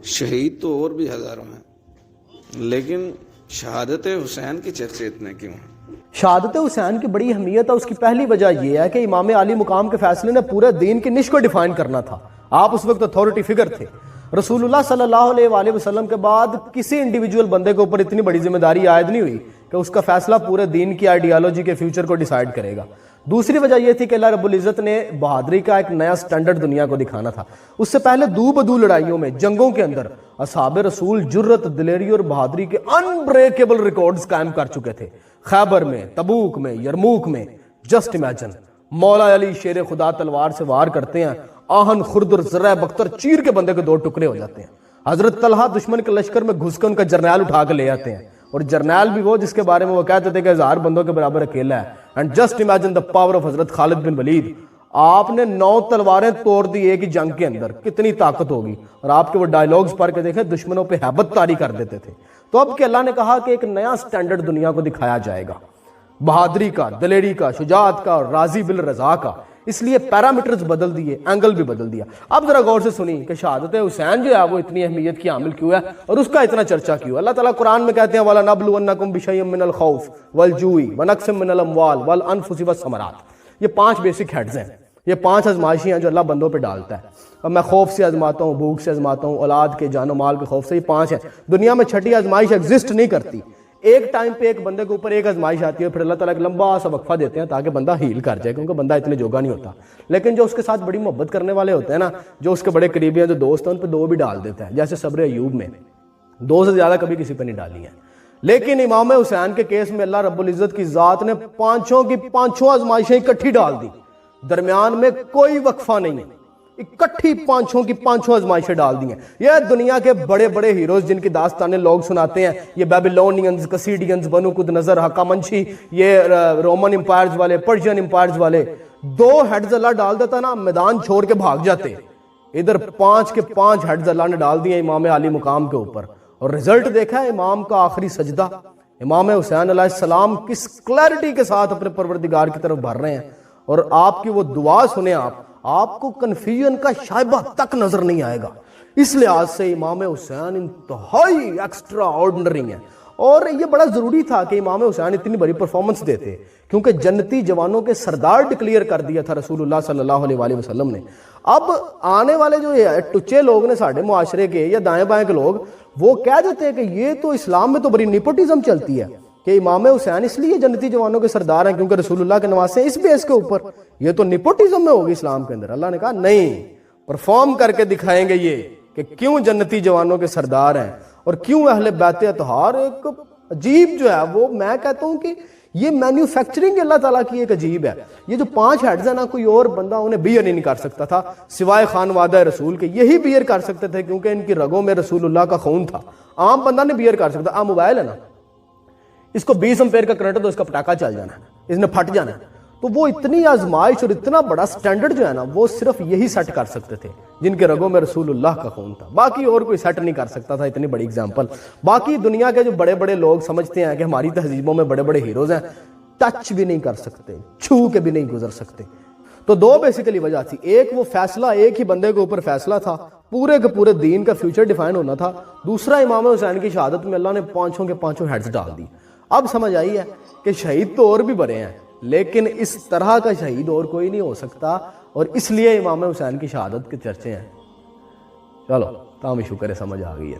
شہید تو اور بھی ہزاروں ہیں، لیکن شہادت حسین کی چرچے اتنے کیوں ہیں؟ شہادت حسین کی بڑی اہمیت ہے۔ اس کی پہلی وجہ یہ ہے کہ امام علی مقام کے فیصلے نے پورے دین کی نش کو ڈیفائن کرنا تھا۔ آپ اس وقت اتھارٹی فگر تھے۔ رسول اللہ صلی اللہ علیہ وآلہ وسلم کے بعد کسی انڈیویجول بندے کے اوپر اتنی بڑی ذمہ داری عائد نہیں ہوئی کہ اس کا فیصلہ پورے دین کی آئیڈیالوجی کے فیوچر کو ڈیسائیڈ کرے گا۔ دوسری وجہ یہ تھی کہ اللہ رب العزت نے بہادری کا ایک نیا سٹینڈرڈ دنیا کو دکھانا تھا۔ اس سے پہلے دو بدو لڑائیوں میں، جنگوں کے اندر اصحاب رسول جرت، دلیری اور بہادری کے انبریکیبل ریکارڈز قائم کر چکے تھے۔ خیبر میں، تبوک میں، یرموک میں، جسٹ امیجن، مولا علی شیر خدا تلوار سے وار کرتے ہیں، آہن خرد اور ذرہ بختر چیر کے بندے کے دو ٹکڑے ہو جاتے ہیں۔ حضرت طلحہ دشمن کے لشکر میں گھس کے ان کا جرنیل اٹھا کے لے آتے ہیں، اور جرنیل بھی وہ جس کے بارے میں وہ کہتے تھے کہ 1000 بندوں کے برابر اکیلا ہے۔ And just imagine the power of حضرت خالد بن ولید۔ آپ نے 9 تلواریں توڑ دی ایک ہی جنگ کے اندر، کتنی طاقت ہوگی۔ اور آپ کے وہ ڈائیلاگز پڑھ کے دیکھیں، دشمنوں پہ ہیبت طاری کر دیتے تھے۔ تو اب کہ اللہ نے کہا کہ ایک نیا سٹینڈرڈ دنیا کو دکھایا جائے گا، بہادری کا، دلیری کا، شجاعت کا اور راضی بالرضا کا، اس لیے پیرامیٹرز بدل دیے، اینگل بھی بدل دیا۔ اب ذرا غور سے سنیں کہ شہادت حسین جو ہے وہ اتنی اہمیت کی حامل کیوں ہے اور اس کا اتنا چرچا کیوں ہے۔ اللہ تعالیٰ قرآن میں کہتے ہیں وَلَنَبْلُوَنَّكُمْ بِشَيْءٍ مِّنَ الْخَوْفِ وَالْجُوعِ وَنَقْصٍ مِّنَ الْأَمْوَالِ وَالْأَنفُسِ وَالثَّمَرَاتِ۔ یہ 5 بیسک ہیڈز ہیں، یہ 5 آزمائشیں ہیں جو اللہ بندوں پہ ڈالتا ہے۔ اور میں خوف سے آزماتا ہوں، بھوک سے آزماتا ہوں، اولاد کے جان و مال کے خوف سے، یہ 5 ہیں۔ دنیا میں 6ٹھی آزمائش ایگزسٹ نہیں کرتی۔ ایک ٹائم پہ ایک بندے کے اوپر ایک آزمائش آتی ہے، پھر اللہ تعالیٰ ایک لمبا سا وقفہ دیتے ہیں تاکہ بندہ ہیل کر جائے، کیونکہ بندہ اتنے جوگا نہیں ہوتا۔ لیکن جو اس کے ساتھ بڑی محبت کرنے والے ہوتے ہیں نا، جو اس کے بڑے قریبی ہیں، جو دوست ہیں، ان پہ 2 بھی ڈال دیتا ہے، جیسے صبر ایوب میں 2 سے زیادہ کبھی کسی پہ نہیں ڈالی ہیں۔ لیکن امام حسین کے کیس میں اللہ رب العزت کی ذات نے 5 کی 5 آزمائشیں اکٹھی ڈال دی، درمیان میں کوئی وقفہ نہیں ہے، اکٹھی 5 کی 5 آزمائشیں ڈال دی ہیں۔ یہ دنیا کے بڑے بڑے ہیروز جن کی داستانیں لوگ سناتے ہیں، یہ بیبیلونینز، کسیڈینز، بنو قد نظر، ہخامنشی، یہ رومن امپائرز والے، پرشین امپائرز والے، 2 ہیڈز اللہ ڈال دیتا نا، میدان چھوڑ کے بھاگ جاتے۔ ادھر 5 کے 5 ہیڈز اللہ نے ڈال دیے امام علی مقام کے اوپر، اور رزلٹ دیکھا ہے امام کا آخری سجدہ، امام حسین علیہ السلام کس کلیئرٹی کے ساتھ اپنے پروردگار کی طرف بڑھ رہے ہیں، اور آپ کی وہ دعا سنیں، آپ کو کنفیوژن کا شائبہ تک نظر نہیں آئے گا۔ اس لحاظ سے امام حسین انتہائی ایکسٹرا آرڈنری ہیں، اور یہ بڑا ضروری تھا کہ امام حسین اتنی بڑی پرفارمنس دیتے، کیونکہ جنتی جوانوں کے سردار ڈکلیئر کر دیا تھا رسول اللہ صلی اللہ علیہ وآلہ وسلم نے۔ اب آنے والے جو ٹچے لوگ نے ساڑھے معاشرے کے یا دائیں بائیں کے لوگ، وہ کہہ دیتے ہیں کہ یہ تو اسلام میں تو بڑی نیپوٹزم چلتی ہے کہ امام حسین اس لیے جنتی جوانوں کے سردار ہیں کیونکہ رسول اللہ کے نواسے ہیں، اس بیس کے اوپر یہ تو نیپوٹزم میں ہوگی اسلام کے اندر۔ اللہ نے کہا نہیں، پرفارم کر کے دکھائیں گے یہ کہ کیوں جنتی جوانوں کے سردار ہیں، اور کیوں اہل بیت اطہار ایک عجیب جو ہے، وہ میں کہتا ہوں کہ یہ مینوفیکچرنگ اللہ تعالیٰ کی ایک عجیب ہے۔ یہ جو 5 ہیڈز ہیں نا، کوئی اور بندہ انہیں بیئر نہیں کر سکتا تھا سوائے خانوادہ رسول کے، یہی بیئر کر سکتے تھے کیونکہ ان کی رگوں میں رسول اللہ کا خون تھا۔ عام بندہ نے بیئر کر سکتا، عام موبائل ہے نا، اس کو 20 امپیر کا کرنٹ تو اس کا پٹاخہ چل جانا ہے، اس نے پھٹ جانا ہے۔ تو وہ اتنی آزمائش اور اتنا بڑا سٹینڈرڈ جو ہے نا، وہ صرف یہی سیٹ کر سکتے تھے جن کے رگوں میں رسول اللہ کا خون تھا، باقی اور کوئی سیٹ نہیں کر سکتا تھا اتنی بڑی اگزامپل۔ باقی دنیا کے جو بڑے بڑے لوگ سمجھتے ہیں کہ ہماری تہذیبوں میں بڑے بڑے ہیروز ہیں، ٹچ بھی نہیں کر سکتے، چھو کے بھی نہیں گزر سکتے۔ تو 2 بیسیکلی وجہ تھی، ایک وہ فیصلہ ایک ہی بندے کے اوپر فیصلہ تھا، پورے کے پورے دین کا فیوچر ڈیفائن ہونا تھا۔ دوسرا امام حسین کی شہادت میں اللہ نے 5 کے 5 ہیڈز ڈال دی۔ اب سمجھ آئی ہے کہ شہید تو اور بھی بڑے ہیں، لیکن اس طرح کا شہید اور کوئی نہیں ہو سکتا، اور اس لیے امام حسین کی شہادت کے چرچے ہیں۔ چلو تاہم شکر ہے سمجھ آ گئی ہے۔